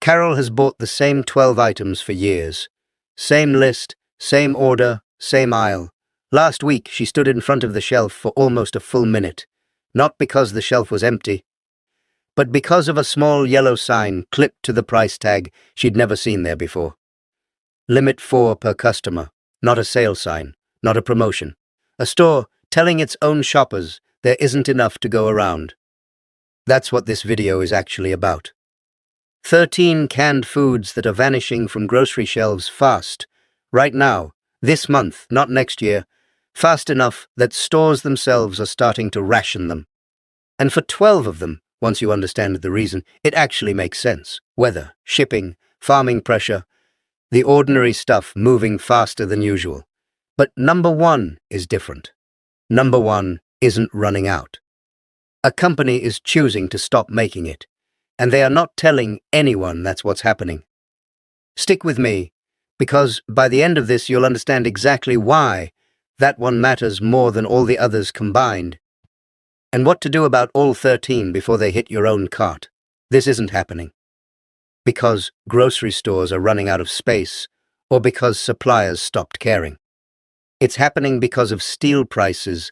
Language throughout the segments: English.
Carol has bought the same 12 items for years. Same list, same order, same aisle. Last week, she stood in front of the shelf for almost a full minute. Not because the shelf was empty, but because of a small yellow sign clipped to the price tag she'd never seen there before. Limit 4 per customer. Not a sale sign, not a promotion. A store telling its own shoppers there isn't enough to go around. That's what this video is actually about. 13 canned foods that are vanishing from grocery shelves fast. Right now, this month, not next year. Fast enough that stores themselves are starting to ration them. And for 12 of them, once you understand the reason, it actually makes sense. Weather, shipping, farming pressure, the ordinary stuff moving faster than usual. But number 1 is different. Number 1 isn't running out. A company is choosing to stop making it, and they are not telling anyone that's what's happening. Stick with me, because by the end of this you'll understand exactly why that one matters more than all the others combined, and what to do about all 13 before they hit your own cart. This isn't happening because grocery stores are running out of space or because suppliers stopped caring. It's happening because of steel prices,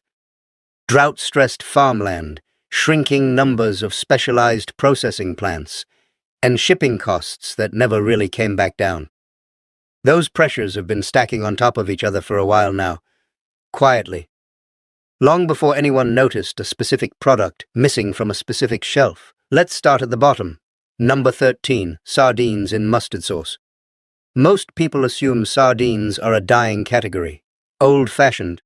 drought-stressed farmland, shrinking numbers of specialized processing plants, and shipping costs that never really came back down. Those pressures have been stacking on top of each other for a while now, quietly, long before anyone noticed a specific product missing from a specific shelf. Let's start at the bottom. Number 13, sardines in mustard sauce. Most people assume sardines are a dying category, old-fashioned,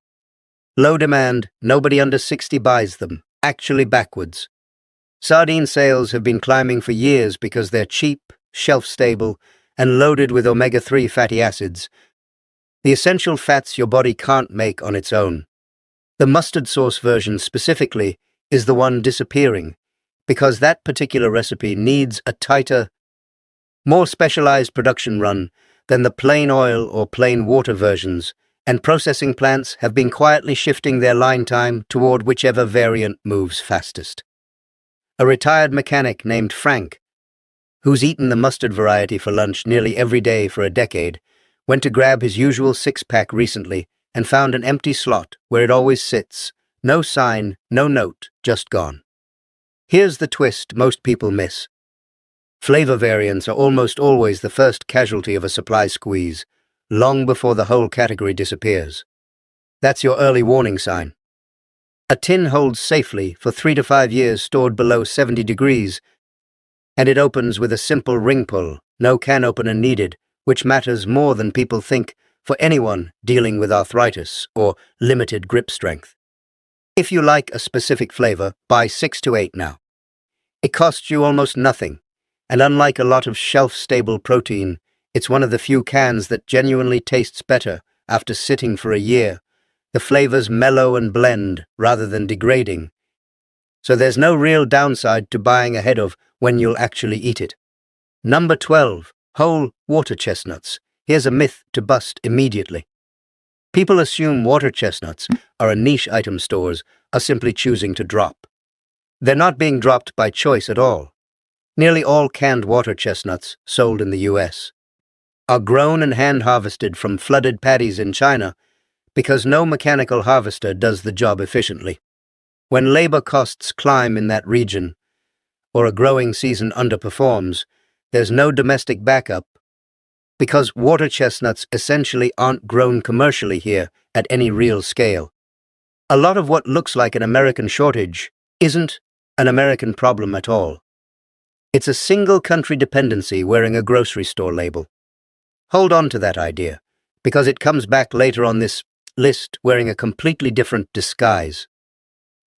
low demand, nobody under 60 buys them, actually backwards. Sardine sales have been climbing for years because they're cheap, shelf-stable, and loaded with omega-3 fatty acids, the essential fats your body can't make on its own. The mustard sauce version specifically is the one disappearing, because that particular recipe needs a tighter, more specialized production run than the plain oil or plain water versions, and processing plants have been quietly shifting their line time toward whichever variant moves fastest. A retired mechanic named Frank, who's eaten the mustard variety for lunch nearly every day for a decade, went to grab his usual 6-pack recently and found an empty slot where it always sits. No sign, no note, just gone. Here's the twist most people miss. Flavor variants are almost always the first casualty of a supply squeeze, long before the whole category disappears. That's your early warning sign. A tin holds safely for 3 to 5 years stored below 70 degrees, and it opens with a simple ring pull, no can opener needed, which matters more than people think for anyone dealing with arthritis or limited grip strength. If you like a specific flavor, buy 6 to 8 now. It costs you almost nothing, and unlike a lot of shelf-stable protein, it's one of the few cans that genuinely tastes better after sitting for a year. The flavors mellow and blend rather than degrading, so there's no real downside to buying ahead of when you'll actually eat it. Number 12, whole water chestnuts. Here's a myth to bust immediately. People assume water chestnuts are a niche item stores are simply choosing to drop. They're not being dropped by choice at all. Nearly all canned water chestnuts sold in the US are grown and hand-harvested from flooded paddies in China because no mechanical harvester does the job efficiently. When labor costs climb in that region, or a growing season underperforms, there's no domestic backup because water chestnuts essentially aren't grown commercially here at any real scale. A lot of what looks like an American shortage isn't an American problem at all. It's a single country dependency wearing a grocery store label. Hold on to that idea, because it comes back later on this list wearing a completely different disguise.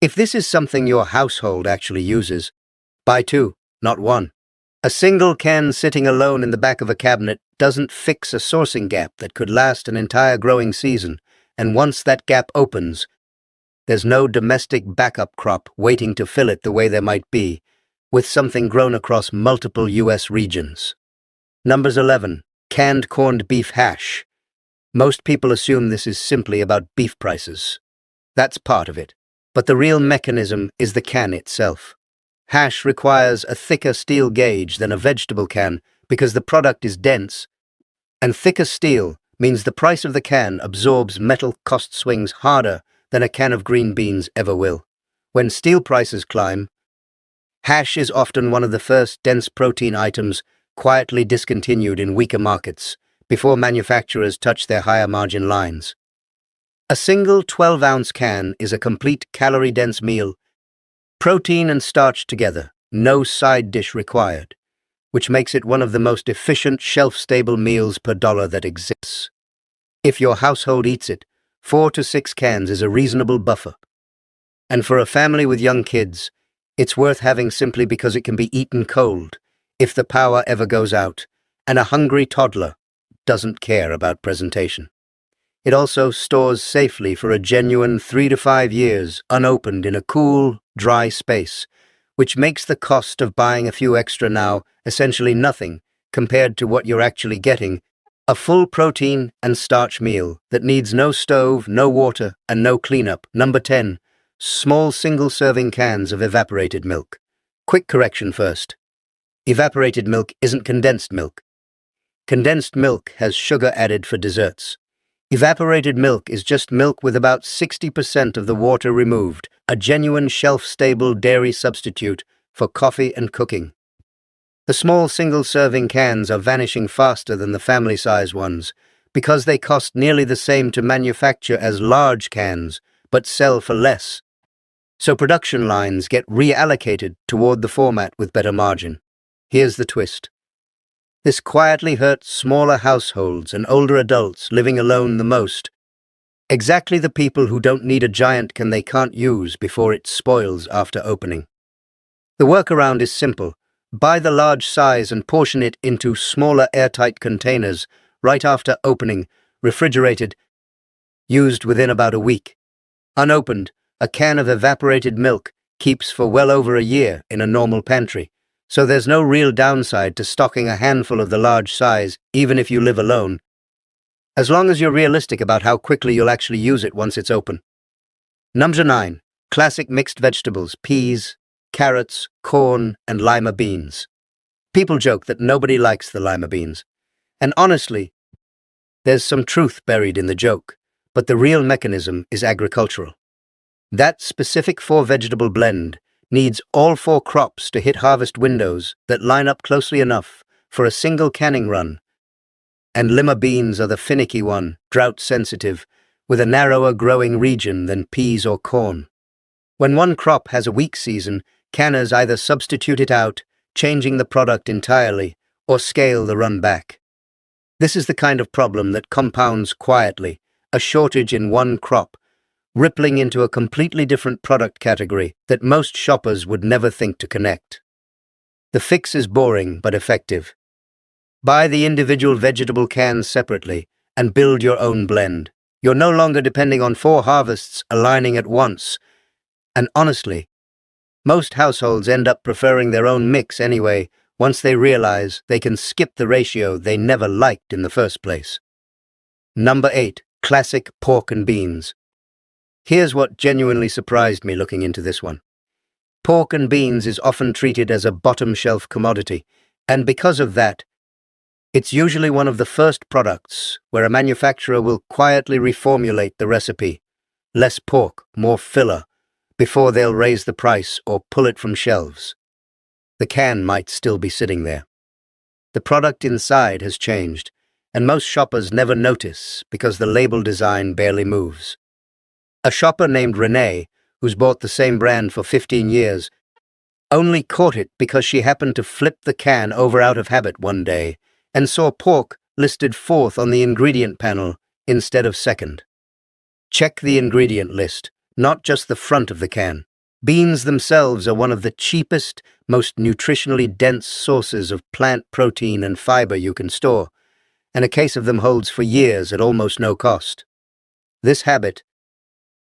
If this is something your household actually uses, buy 2, not 1. A single can sitting alone in the back of a cabinet doesn't fix a sourcing gap that could last an entire growing season, and once that gap opens, there's no domestic backup crop waiting to fill it the way there might be, with something grown across multiple US regions. Numbers 11, canned corned beef hash. Most people assume this is simply about beef prices. That's part of it, but the real mechanism is the can itself. Hash requires a thicker steel gauge than a vegetable can because the product is dense, and thicker steel means the price of the can absorbs metal cost swings harder than a can of green beans ever will. When steel prices climb, hash is often one of the first dense protein items quietly discontinued in weaker markets before manufacturers touch their higher margin lines. A single 12-ounce can is a complete calorie-dense meal, protein and starch together, no side dish required, which makes it one of the most efficient shelf-stable meals per dollar that exists. If your household eats it, 4 to 6 cans is a reasonable buffer. And for a family with young kids, it's worth having simply because it can be eaten cold, if the power ever goes out, and a hungry toddler doesn't care about presentation. It also stores safely for a genuine 3 to 5 years, unopened in a cool, dry space, which makes the cost of buying a few extra now essentially nothing compared to what you're actually getting, a full protein and starch meal that needs no stove, no water, and no cleanup. Number 10. Small single-serving cans of evaporated milk. Quick correction first. Evaporated milk isn't condensed milk. Condensed milk has sugar added for desserts. Evaporated milk is just milk with about 60% of the water removed, a genuine shelf-stable dairy substitute for coffee and cooking. The small single-serving cans are vanishing faster than the family-size ones because they cost nearly the same to manufacture as large cans, but sell for less. So production lines get reallocated toward the format with better margin. Here's the twist. This quietly hurts smaller households and older adults living alone the most. Exactly the people who don't need a giant can they can't use before it spoils after opening. The workaround is simple. Buy the large size and portion it into smaller airtight containers right after opening, refrigerated, used within about a week. Unopened, a can of evaporated milk keeps for well over a year in a normal pantry, so there's no real downside to stocking a handful of the large size, even if you live alone, as long as you're realistic about how quickly you'll actually use it once it's open. Number 9. Classic mixed vegetables, peas, carrots, corn, and lima beans. People joke that nobody likes the lima beans, and honestly, there's some truth buried in the joke, but the real mechanism is agricultural. That specific 4-vegetable blend needs all 4 crops to hit harvest windows that line up closely enough for a single canning run. And lima beans are the finicky one, drought-sensitive, with a narrower growing region than peas or corn. When one crop has a weak season, canners either substitute it out, changing the product entirely, or scale the run back. This is the kind of problem that compounds quietly, a shortage in one crop, rippling into a completely different product category that most shoppers would never think to connect. The fix is boring but effective. Buy the individual vegetable cans separately and build your own blend. You're no longer depending on 4 harvests aligning at once. And honestly, most households end up preferring their own mix anyway once they realize they can skip the ratio they never liked in the first place. Number 8. Classic pork and beans. Here's what genuinely surprised me looking into this one. Pork and beans is often treated as a bottom-shelf commodity, and because of that, it's usually one of the first products where a manufacturer will quietly reformulate the recipe. Less pork, more filler, before they'll raise the price or pull it from shelves. The can might still be sitting there. The product inside has changed, and most shoppers never notice because the label design barely moves. A shopper named Renee, who's bought the same brand for 15 years, only caught it because she happened to flip the can over out of habit one day and saw pork listed 4th on the ingredient panel instead of 2nd. Check the ingredient list, not just the front of the can. Beans themselves are one of the cheapest, most nutritionally dense sources of plant protein and fiber you can store, and a case of them holds for years at almost no cost. This habit,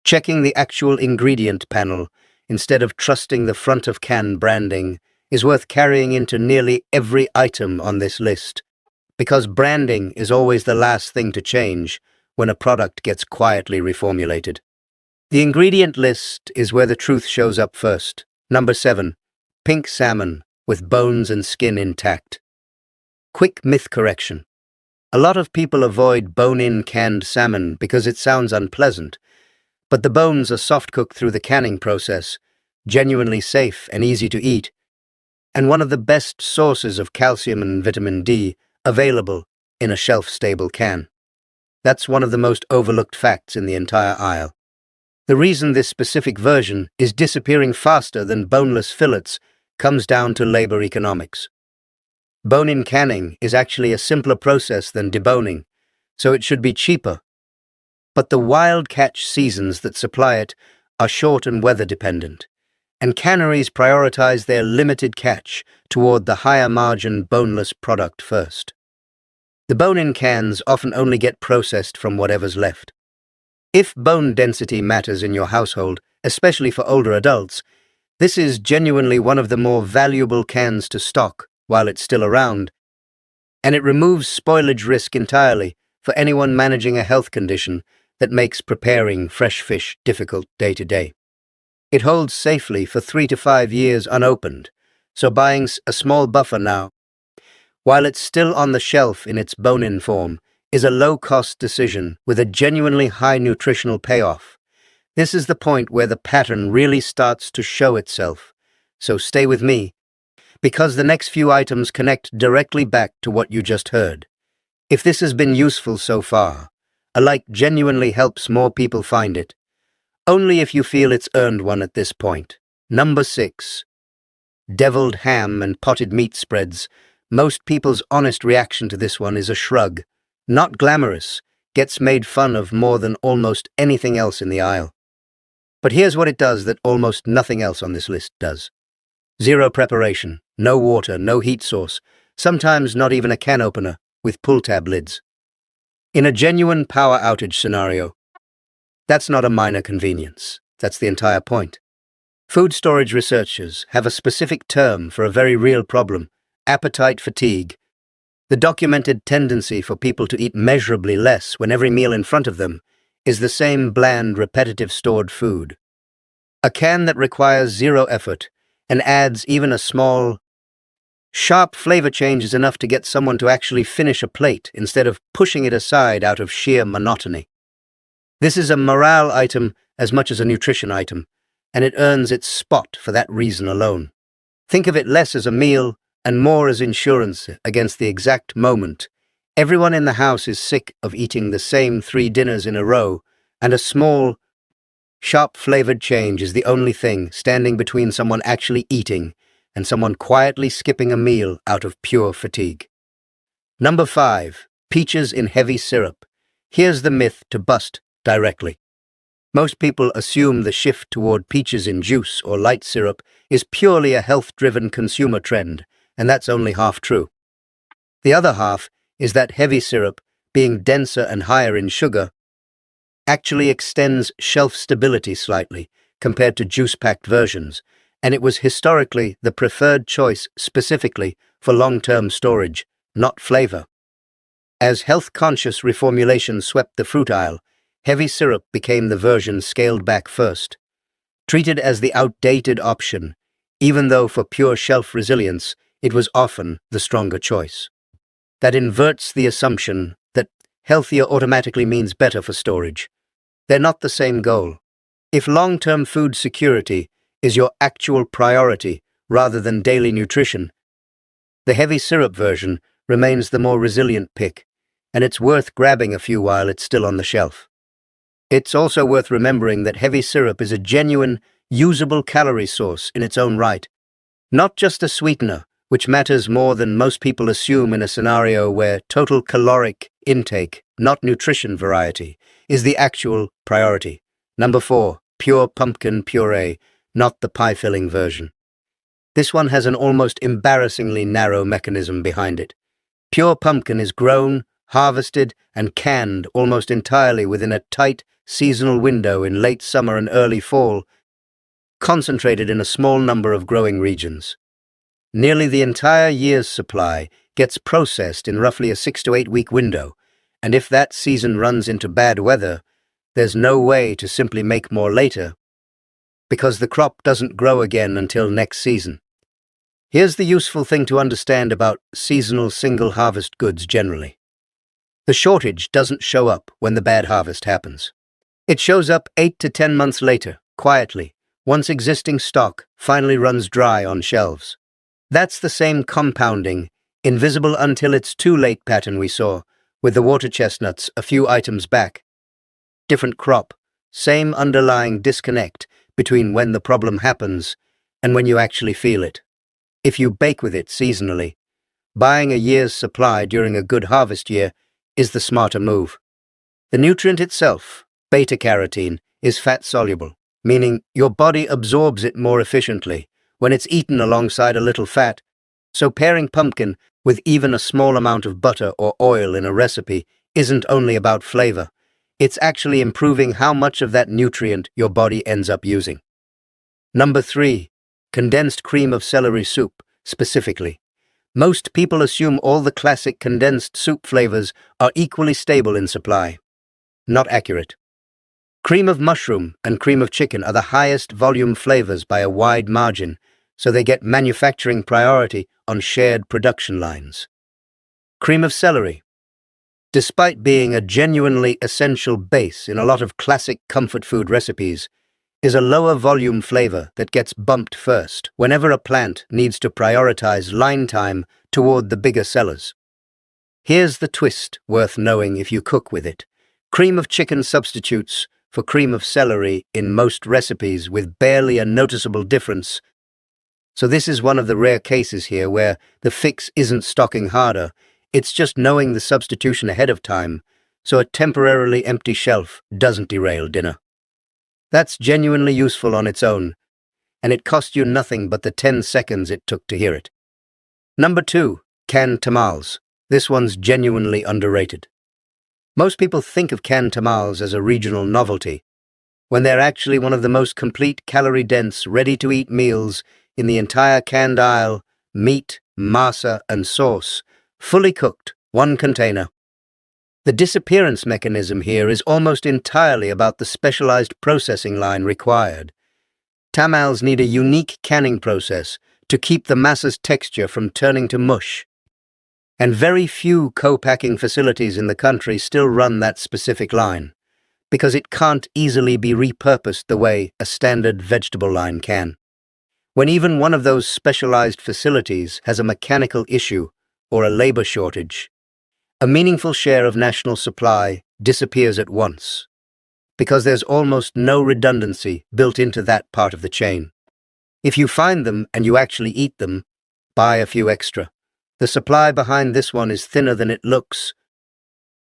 checking the actual ingredient panel instead of trusting the front of can branding, is worth carrying into nearly every item on this list, because branding is always the last thing to change when a product gets quietly reformulated. The ingredient list is where the truth shows up first. Number 7. Pink salmon with bones and skin intact. Quick myth correction. A lot of people avoid bone-in canned salmon because it sounds unpleasant, but the bones are soft-cooked through the canning process, genuinely safe and easy to eat, and one of the best sources of calcium and vitamin D available in a shelf-stable can. That's one of the most overlooked facts in the entire aisle. The reason this specific version is disappearing faster than boneless fillets comes down to labor economics. Bone-in canning is actually a simpler process than deboning, so it should be cheaper. But the wild catch seasons that supply it are short and weather-dependent, and canneries prioritize their limited catch toward the higher-margin boneless product first. The bone-in cans often only get processed from whatever's left. If bone density matters in your household, especially for older adults, this is genuinely one of the more valuable cans to stock while it's still around, and it removes spoilage risk entirely for anyone managing a health condition that makes preparing fresh fish difficult day to day. It holds safely for 3 to 5 years unopened, so buying a small buffer now, while it's still on the shelf in its bone-in form, is a low-cost decision with a genuinely high nutritional payoff. This is the point where the pattern really starts to show itself, so stay with me, because the next few items connect directly back to what you just heard. If this has been useful so far, a like genuinely helps more people find it. Only if you feel it's earned one at this point. Number 6. Deviled ham and potted meat spreads. Most people's honest reaction to this one is a shrug. Not glamorous, gets made fun of more than almost anything else in the aisle. But here's what it does that almost nothing else on this list does. Zero preparation, no water, no heat source, sometimes not even a can opener with pull-tab lids. In a genuine power outage scenario, that's not a minor convenience. That's the entire point. Food storage researchers have a specific term for a very real problem: appetite fatigue. The documented tendency for people to eat measurably less when every meal in front of them is the same bland, repetitive stored food. A can that requires zero effort and adds even a small, sharp flavor change is enough to get someone to actually finish a plate instead of pushing it aside out of sheer monotony. This is a morale item as much as a nutrition item, and it earns its spot for that reason alone. Think of it less as a meal and more as insurance against the exact moment everyone in the house is sick of eating the same 3 dinners in a row, and a small, sharp-flavored change is the only thing standing between someone actually eating and someone quietly skipping a meal out of pure fatigue. Number 5. Peaches in heavy syrup. Here's the myth to bust directly. Most people assume the shift toward peaches in juice or light syrup is purely a health-driven consumer trend, and that's only half true. The other half is that heavy syrup, being denser and higher in sugar, actually extends shelf stability slightly compared to juice-packed versions, and it was historically the preferred choice specifically for long-term storage, not flavor. As health-conscious reformulation swept the fruit aisle, heavy syrup became the version scaled back first. Treated as the outdated option, even though for pure shelf resilience, it was often the stronger choice. That inverts the assumption that healthier automatically means better for storage. They're not the same goal. If long-term food security is your actual priority rather than daily nutrition, the heavy syrup version remains the more resilient pick, and it's worth grabbing a few while it's still on the shelf. It's also worth remembering that heavy syrup is a genuine, usable calorie source in its own right, not just a sweetener, which matters more than most people assume in a scenario where total caloric intake, not nutrition variety, is the actual priority. Number 4, pure pumpkin puree, not the pie-filling version. This one has an almost embarrassingly narrow mechanism behind it. Pure pumpkin is grown, harvested, and canned almost entirely within a tight, seasonal window in late summer and early fall, concentrated in a small number of growing regions. Nearly the entire year's supply gets processed in roughly a 6 to 8 week window, and if that season runs into bad weather, there's no way to simply make more later, because the crop doesn't grow again until next season. Here's the useful thing to understand about seasonal single-harvest goods generally. The shortage doesn't show up when the bad harvest happens. It shows up 8 to 10 months later, quietly, once existing stock finally runs dry on shelves. That's the same compounding, invisible until it's too late pattern we saw with the water chestnuts a few items back. Different crop, same underlying disconnect between when the problem happens and when you actually feel it. If you bake with it seasonally, buying a year's supply during a good harvest year is the smarter move. The nutrient itself, beta-carotene, is fat-soluble, meaning your body absorbs it more efficiently when it's eaten alongside a little fat. So pairing pumpkin with even a small amount of butter or oil in a recipe isn't only about flavor. It's actually improving how much of that nutrient your body ends up using. Number 3. Condensed cream of celery soup, specifically. Most people assume all the classic condensed soup flavors are equally stable in supply. Not accurate. Cream of mushroom and cream of chicken are the highest volume flavors by a wide margin, so they get manufacturing priority on shared production lines. Cream of celery. Despite being a genuinely essential base in a lot of classic comfort food recipes, is a lower volume flavor that gets bumped first whenever a plant needs to prioritize line time toward the bigger sellers. Here's the twist worth knowing if you cook with it. Cream of chicken substitutes for cream of celery in most recipes with barely a noticeable difference. So this is one of the rare cases here where the fix isn't stocking harder, it's just knowing the substitution ahead of time, so a temporarily empty shelf doesn't derail dinner. That's genuinely useful on its own, and it cost you nothing but the 10 seconds it took to hear it. Number 2, canned tamales. This one's genuinely underrated. Most people think of canned tamales as a regional novelty, when they're actually one of the most complete calorie-dense, ready-to-eat meals in the entire canned aisle: meat, masa, and sauce, fully cooked, one container. The disappearance mechanism here is almost entirely about the specialized processing line required. Tamales need a unique canning process to keep the masa's texture from turning to mush. And very few co-packing facilities in the country still run that specific line, because it can't easily be repurposed the way a standard vegetable line can. When even one of those specialized facilities has a mechanical issue or a labor shortage, a meaningful share of national supply disappears at once, because there's almost no redundancy built into that part of the chain. If you find them and you actually eat them, buy a few extra. The supply behind this one is thinner than it looks,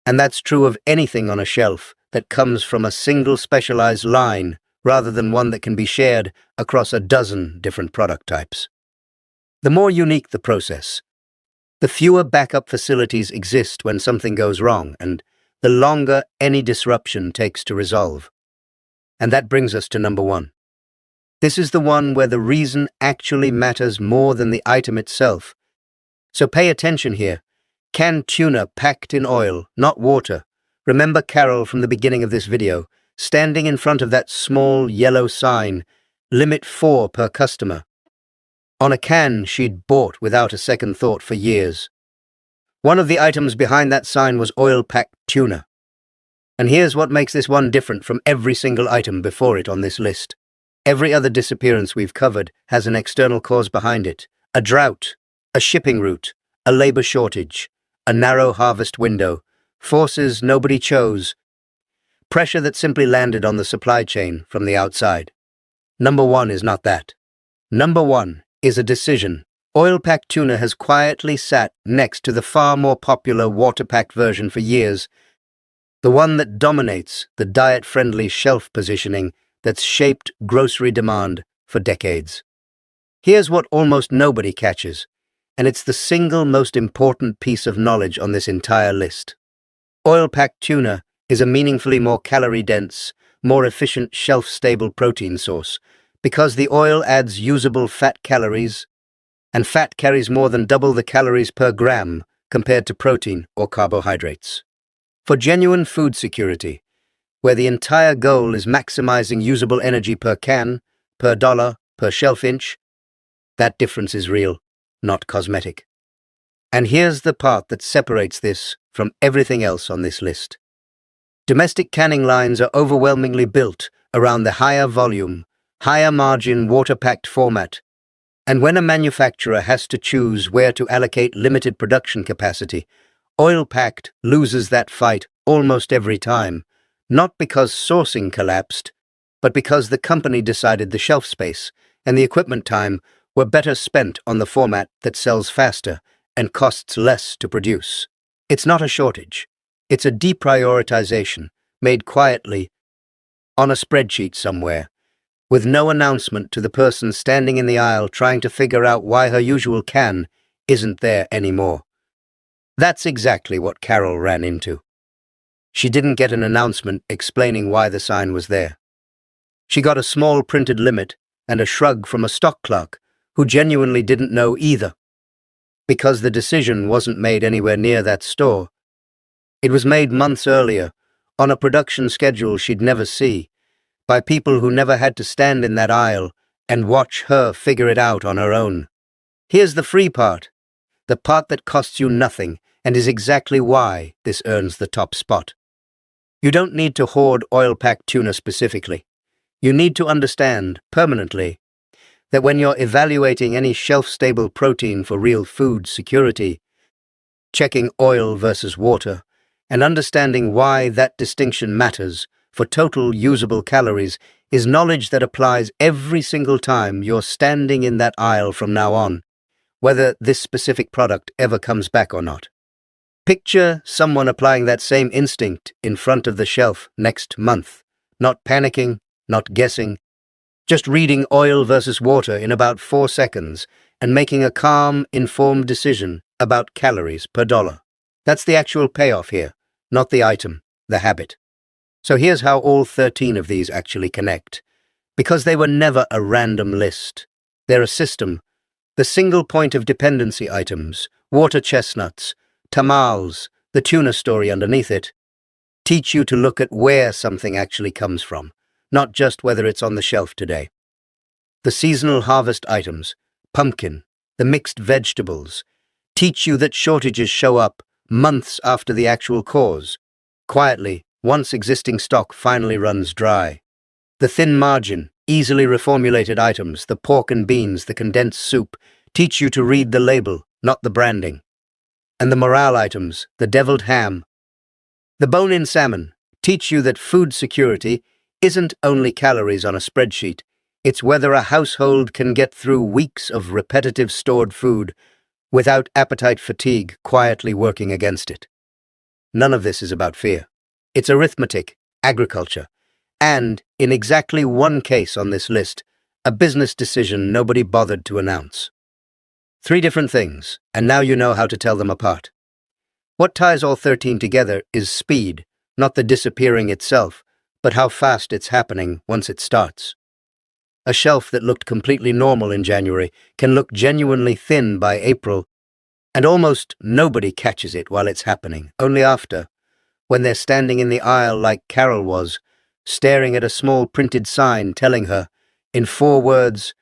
and that's true of anything on a shelf that comes from a single specialized line rather than one that can be shared across a dozen different product types. The more unique the process, the fewer backup facilities exist when something goes wrong, and the longer any disruption takes to resolve. And that brings us to number 1. This is the one where the reason actually matters more than the item itself. So pay attention here. Canned tuna packed in oil, not water. Remember Carol from the beginning of this video, standing in front of that small yellow sign, limit 4 per customer, on a can she'd bought without a second thought for years. One of the items behind that sign was oil-packed tuna. And here's what makes this one different from every single item before it on this list. Every other disappearance we've covered has an external cause behind it: a drought, a shipping route, a labor shortage, a narrow harvest window, forces nobody chose, pressure that simply landed on the supply chain from the outside. Number 1 is not that. Number 1 is a decision. Oil-packed tuna has quietly sat next to the far more popular water-packed version for years, the one that dominates the diet-friendly shelf positioning that's shaped grocery demand for decades. Here's what almost nobody catches, and it's the single most important piece of knowledge on this entire list. Oil-packed tuna is a meaningfully more calorie-dense, more efficient shelf-stable protein source, because the oil adds usable fat calories, and fat carries more than double the calories per gram compared to protein or carbohydrates. For genuine food security, where the entire goal is maximizing usable energy per can, per dollar, per shelf inch, that difference is real. not cosmetic. And here's the part that separates this from everything else on this list. Domestic canning lines are overwhelmingly built around the higher volume, higher margin water-packed format. And when a manufacturer has to choose where to allocate limited production capacity, oil-packed loses that fight almost every time, not because sourcing collapsed, but because the company decided the shelf space and the equipment time were better spent on the format that sells faster and costs less to produce. It's not a shortage. It's a deprioritization made quietly on a spreadsheet somewhere, with no announcement to the person standing in the aisle trying to figure out why her usual can isn't there anymore. That's exactly what Carol ran into. She didn't get an announcement explaining why the sign was there. She got a small printed limit and a shrug from a stock clerk who genuinely didn't know either. Because the decision wasn't made anywhere near that store. It was made months earlier, on a production schedule she'd never see, by people who never had to stand in that aisle and watch her figure it out on her own. Here's the free part, the part that costs you nothing and is exactly why this earns the top spot. You don't need to hoard oil-packed tuna specifically. You need to understand, permanently, that when you're evaluating any shelf-stable protein for real food security, checking oil versus water, and understanding why that distinction matters for total usable calories is knowledge that applies every single time you're standing in that aisle from now on, whether this specific product ever comes back or not. Picture someone applying that same instinct in front of the shelf next month, not panicking, not guessing, just reading oil versus water in about 4 seconds and making a calm, informed decision about calories per dollar. That's the actual payoff here, not the item, the habit. So here's how all 13 of these actually connect. Because they were never a random list. They're a system. The single point of dependency items, water chestnuts, tamales, the tuna story underneath it, teach you to look at where something actually comes from, not just whether it's on the shelf today. The seasonal harvest items, pumpkin, the mixed vegetables, teach you that shortages show up months after the actual cause, quietly, once existing stock finally runs dry. The thin margin, easily reformulated items, the pork and beans, the condensed soup, teach you to read the label, not the branding. And the morale items, the deviled ham, the bone-in salmon, teach you that food security isn't only calories on a spreadsheet, it's whether a household can get through weeks of repetitive stored food without appetite fatigue quietly working against it. None of this is about fear. It's arithmetic, agriculture, and, in exactly one case on this list, a business decision nobody bothered to announce. 3 different things, and now you know how to tell them apart. What ties all 13 together is speed, not the disappearing itself, but how fast it's happening once it starts. A shelf that looked completely normal in January can look genuinely thin by April, and almost nobody catches it while it's happening, only after, when they're standing in the aisle like Carol was, staring at a small printed sign telling her, in 4 words,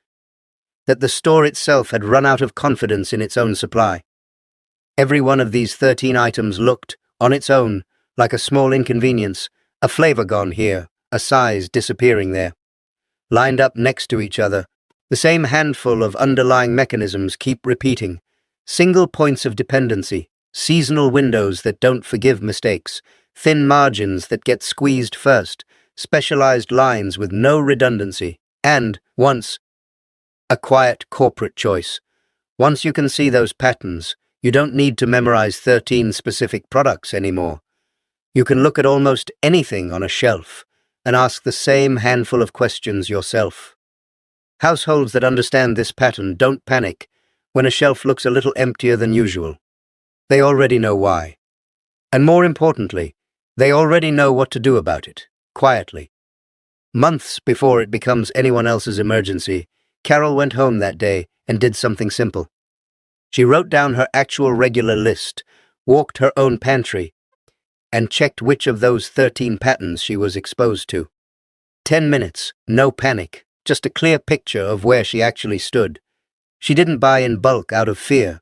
that the store itself had run out of confidence in its own supply. Every one of these 13 items looked, on its own, like a small inconvenience, a flavor gone here, a size disappearing there. Lined up next to each other, the same handful of underlying mechanisms keep repeating. Single points of dependency, seasonal windows that don't forgive mistakes, thin margins that get squeezed first, specialized lines with no redundancy, and, once, a quiet corporate choice. Once you can see those patterns, you don't need to memorize 13 specific products anymore. You can look at almost anything on a shelf and ask the same handful of questions yourself. Households that understand this pattern don't panic when a shelf looks a little emptier than usual. They already know why. And more importantly, they already know what to do about it, quietly. Months before it becomes anyone else's emergency, Carol went home that day and did something simple. She wrote down her actual regular list, walked her own pantry, and checked which of those 13 patterns she was exposed to. 10 minutes, no panic, just a clear picture of where she actually stood. She didn't buy in bulk out of fear.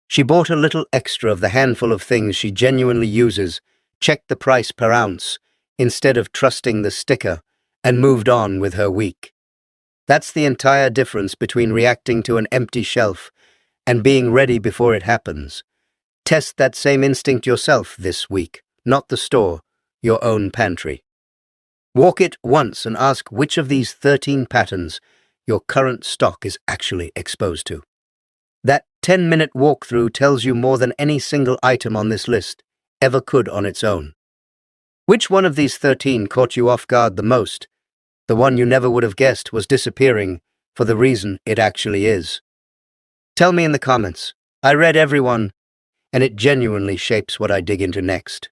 She bought a little extra of the handful of things she genuinely uses, checked the price per ounce, instead of trusting the sticker, and moved on with her week. That's the entire difference between reacting to an empty shelf and being ready before it happens. Test that same instinct yourself this week, not the store, your own pantry. Walk it once and ask which of these 13 patterns your current stock is actually exposed to. That 10-minute walkthrough tells you more than any single item on this list ever could on its own. Which one of these 13 caught you off guard the most? The one you never would have guessed was disappearing for the reason it actually is. Tell me in the comments. I read every one, and it genuinely shapes what I dig into next.